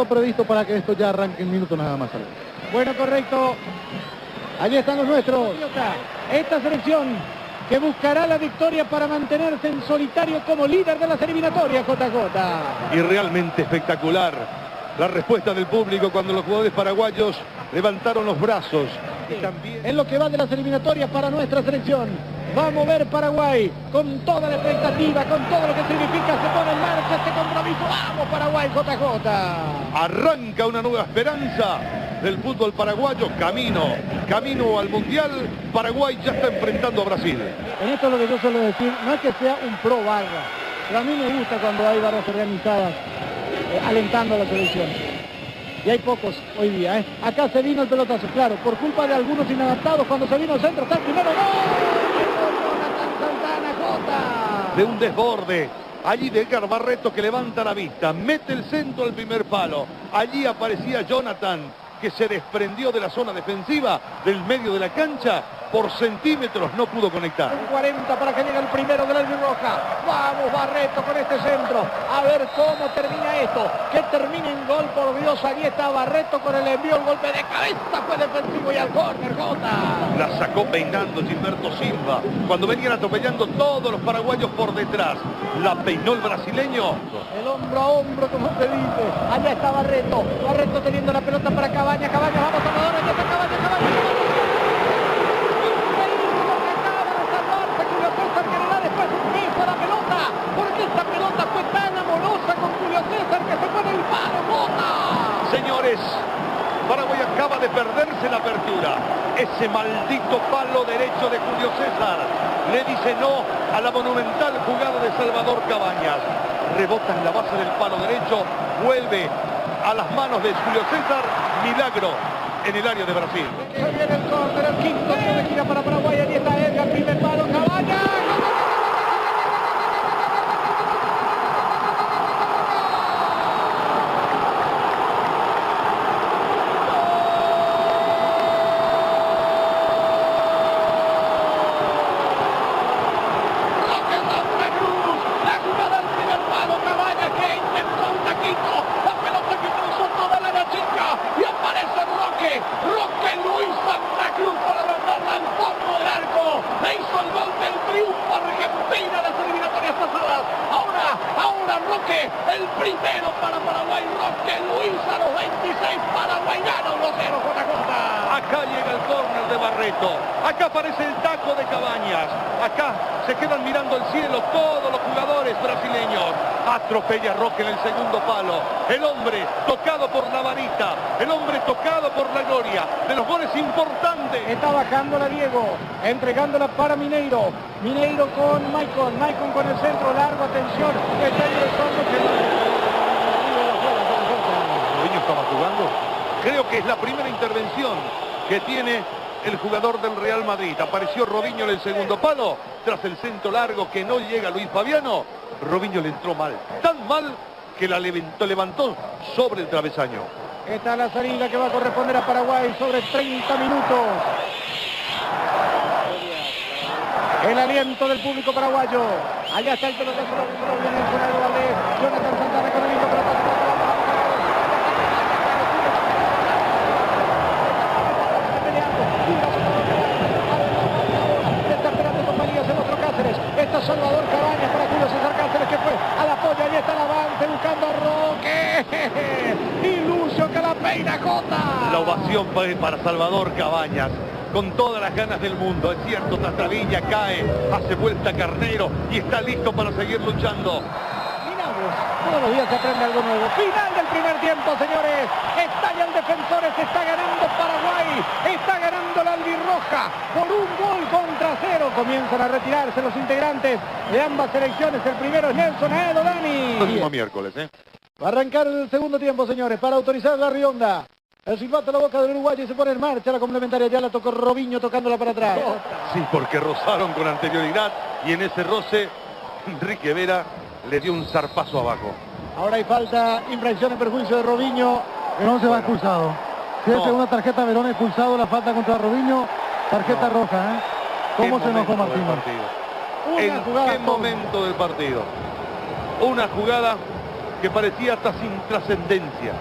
Previsto para que esto ya arranque en minuto nada más. Bueno, correcto. Allí están los nuestros. Esta selección que buscará la victoria para mantenerse en solitario como líder de las eliminatorias, JJ. Y realmente espectacular la respuesta del público cuando los jugadores paraguayos levantaron los brazos. Y también en lo que va de las eliminatorias para nuestra selección. Va a mover Paraguay con toda la expectativa, con todo lo que significa, se pone en marcha este compromiso. ¡Vamos Paraguay, JJ! Arranca una nueva esperanza del fútbol paraguayo, camino al Mundial. Paraguay ya está enfrentando a Brasil. En esto lo que yo suelo decir, no es que sea un pro barra, pero a mí me gusta cuando hay barras organizadas alentando a la selección. Y hay pocos hoy día, ¿eh? Acá se vino el pelotazo, claro, por culpa de algunos inadaptados. Cuando se vino el centro, está el primero. ¡Gol! De un desborde, allí de Edgar Barreto, que levanta la vista, mete el centro al primer palo. Allí aparecía Jonathan, que se desprendió de la zona defensiva del medio de la cancha. Por centímetros no pudo conectar. 40 para que llegue el primero de la albirroja. Vamos Barreto con este centro. A ver cómo termina esto. Que termine en gol, por Dios. Allí está Barreto con el envío. El golpe de cabeza fue defensivo y al córner, Jota. La sacó peinando Gilberto Silva. Cuando venían atropellando todos los paraguayos por detrás. La peinó el brasileño. El hombro a hombro, como se dice. Allá está Barreto. Barreto teniendo la pelota para Cabañas. Cabañas, vamos Salvador. Allá está Cabañas. Señores, Paraguay acaba de perderse la apertura. Ese maldito palo derecho de Julio César le dice no a la monumental jugada de Salvador Cabañas. Rebota en la base del palo derecho, vuelve a las manos de Julio César. Milagro en el área de Brasil. Se viene el córner, el quinto tiro de gira para Paraguay. Ahí está Edgar, primer palo, Cabañas. El primero para Paraguay, Roque Luis a los 26, Paraguay gana 1-0, JJ. Acá llega el córner de Barreto, acá aparece el taco de Cabañas, acá se quedan mirando el cielo todos los jugadores brasileños. Atropella a Roque en el segundo palo, el hombre tocado por la varita, el hombre tocado por la gloria de los goles importantes. Está bajándola Diego, entregándola para Mineiro. Mineiro con Maicon, Maicon con el centro largo, atención, está ingresando. Robinho estaba jugando. Creo que es la primera intervención que tiene el jugador del Real Madrid. Apareció Robinho en el segundo palo, tras el centro largo que no llega Luis Fabiano. Robinho le entró mal, tan mal que la levantó sobre el travesaño. Esta es la salida que va a corresponder a Paraguay sobre 30 minutos. El aliento del público paraguayo. Allá está el pelotazo, viene el Jonathan Valdés, Jonathan Santana con el mismo pelotazo. Pereira, Jota. La ovación para Salvador Cabañas, con todas las ganas del mundo. Es cierto, Tastavilla cae, hace vuelta Carnero y está listo para seguir luchando. Todos los días se aprende algo nuevo. Final del primer tiempo, señores. Estalla el Defensores, está ganando Paraguay. Está ganando la albirroja por 1-0. Comienzan a retirarse los integrantes de ambas selecciones. El primero es Nelson Aedo, Dani. Próximo miércoles, Va a arrancar el segundo tiempo, señores, para autorizar la Rionda. El silbato a la boca del uruguayo y se pone en marcha la complementaria. Ya la tocó Robinho tocándola para atrás. Sí, porque rozaron con anterioridad y en ese roce Enrique Vera le dio un zarpazo abajo. Ahora hay falta, infracción en perjuicio de Robinho. Verón se va expulsado. Si es segunda tarjeta, Verón expulsado, la falta contra Robinho, tarjeta roja, ¿Cómo se enojó Martín? ¿En qué momento del partido? Una jugada que parecía hasta sin trascendencia.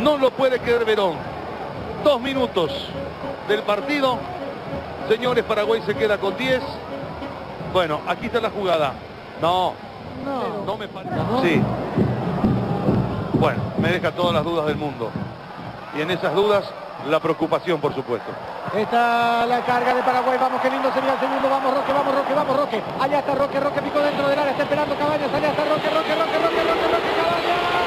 No lo puede creer Verón. 2 minutos del partido. Señores, Paraguay se queda con 10. Bueno, aquí está la jugada. No me parece. Sí. Bueno, me deja todas las dudas del mundo. Y en esas dudas, la preocupación, por supuesto. Está la carga de Paraguay. Vamos, qué lindo sería el segundo. Vamos, Roque, vamos, Roque, vamos, Roque. Allá está Roque, Roque picó dentro del área. Está esperando Cabañas. Allá está Roque, Roque, Roque, Roque, Roque, Roque, Cabañas.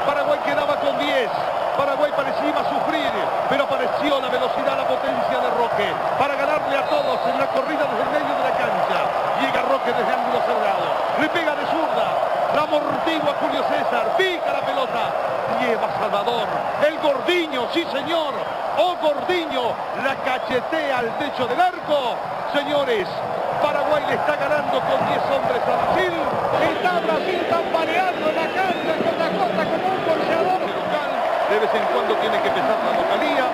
Paraguay quedaba con 10. Paraguay parecía iba a sufrir, pero apareció la velocidad, la potencia de Roque para ganarle a todos en la corrida desde el medio de la cancha. Llega Roque desde ángulo cerrado, le pega de zurda, la amortigua Julio César, pica la pelota, lleva Salvador, el Gordiño, sí señor, Gordiño, la cachetea al techo del arco. Señores, Paraguay le está ganando con 10 hombres a Brasil. Está Brasil tambaleando en la cancha con la Jota como un bolseador. De vez en cuando tiene que pesar la localía.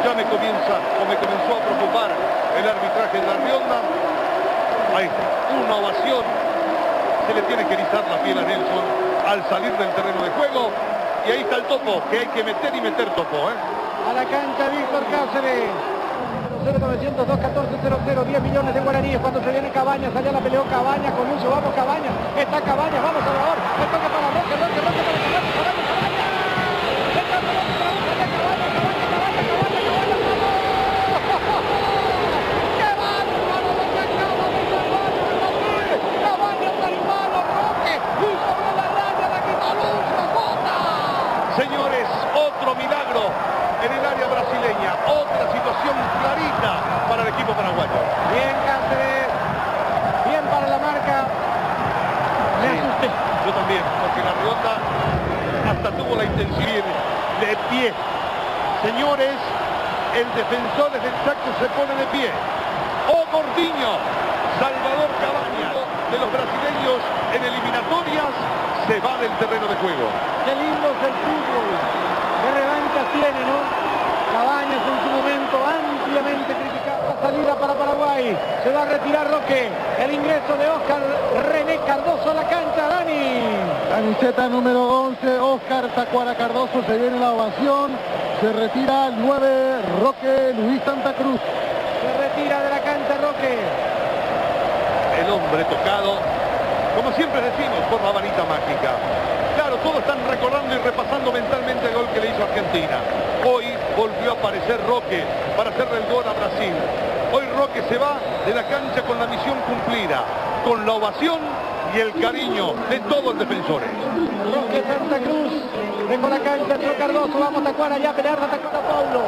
Ya me comenzó a preocupar el arbitraje de la Rionda. Ahí está, una ovación. Se le tiene que erizar la piel a Nelson al salir del terreno de juego. Y ahí está el topo, que hay que meter y meter topo. A la cancha Víctor Cáceres. 0900-214-00, 10 millones de guaraníes cuando se viene Cabañas, allá la peleó Cabañas con Lucio, vamos Cabañas, está Cabañas, vamos Salvador, el toque para Roque, Roque para Cabañas, Cabañas, ¡qué bárbaro lo que acaba de salvar Cabañas al malo, Roque, y sobre la raya la quitó Lucio, Jota! Señores, otro milagro en el área brasileña, otra situación clarita para el equipo paraguayo. Bien Cáceres, bien para la marca. Me asusté. Yo también, porque la Rionda hasta tuvo la intención de pie. Señores, el defensor desde el saco se pone de pie. Gordiño, Salvador Cabañas, de los brasileños en eliminatorias, se va del terreno de juego. Qué lindo es el fútbol. Qué revancha tiene, ¿no? Cabañas en su momento ampliamente criticado. La salida para Paraguay. Se va a retirar Roque. El ingreso de Oscar René Cardoso a la cancha, Dani. Camiseta número 11, Oscar Tacuara Cardoso, se viene la ovación. Se retira el 9, Roque Luis Santa Cruz. Se retira de la cancha Roque. El hombre tocado, como siempre decimos, por la varita mágica. Claro, todos están recordando y repasando mentalmente el gol que le hizo Argentina. Hoy volvió a aparecer Roque para hacerle el gol a Brasil. Hoy Roque se va de la cancha con la misión cumplida, con la ovación y el cariño de todos los defensores. Roque Santa Cruz, dejó la cancha, entró Cardoso, vamos Tacuara, ya a pelear la Tacuara Paulo.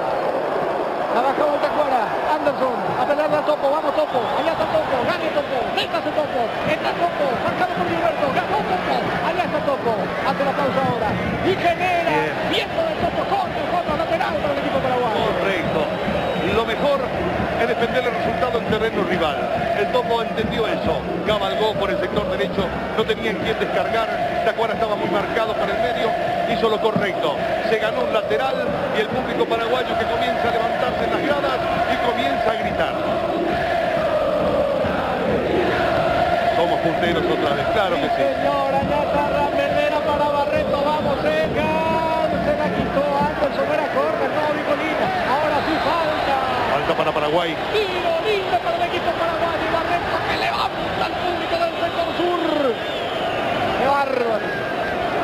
La bajó Tacuara, Anderson, a pelear al Topo, vamos Topo, allá está Topo, gane Topo, métase Topo, está Topo, marcado por Gilberto, ganó Topo, allá está Topo, hace la pausa ahora, y genera, viento de Topo El Topo entendió eso, cabalgó por el sector derecho, no tenía en quién descargar, Tacuara estaba muy marcado por el medio, hizo lo correcto, se ganó un lateral y el público paraguayo que comienza a levantarse en las gradas y comienza a gritar. Somos punteros otra vez, claro que sí. Señor, allá está Ramberdera para Barreto, vamos, se la quitó Anderson, era córner, no, Nicolina, ahora sí falta. Falta para Paraguay. Tiro libre para el equipo paraguayo y Barreto que levanta al público del sector sur. ¡Qué bárbaro!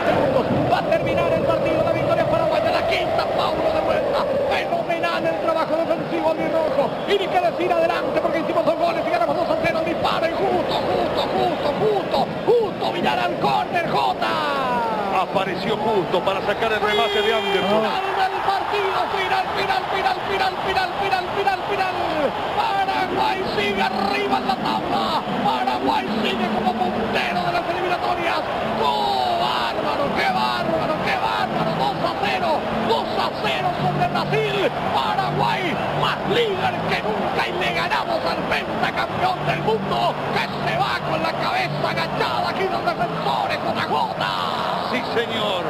Segundos, va a terminar el partido, la victoria paraguaya, la quinta, Paulo de vuelta. Fenomenal el trabajo defensivo albirrojo. Y ni que decir adelante porque hicimos 2 goles y ganamos 2-0. Dispara y justo, Villarán, córner, Jota. Apareció justo para sacar el remate de Anderson. Final del partido, final. Paraguay sigue arriba en la tabla. Paraguay sigue como puntero de las eliminatorias. ¡Qué bárbaro! 2-0 sobre Brasil. Paraguay más líder que nunca y le ganamos al pentacampeón del mundo que se va con la cabeza agachada aquí los defensores con la Jota. Sí, señor.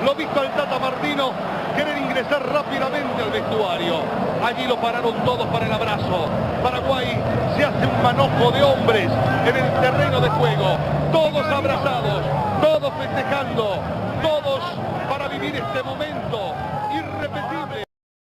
Lo visto al Tata Martino querer ingresar rápidamente al vestuario. Allí lo pararon todos para el abrazo. Paraguay se hace un manojo de hombres en el terreno de juego. Todos abrazados, todos festejando, todos para vivir este momento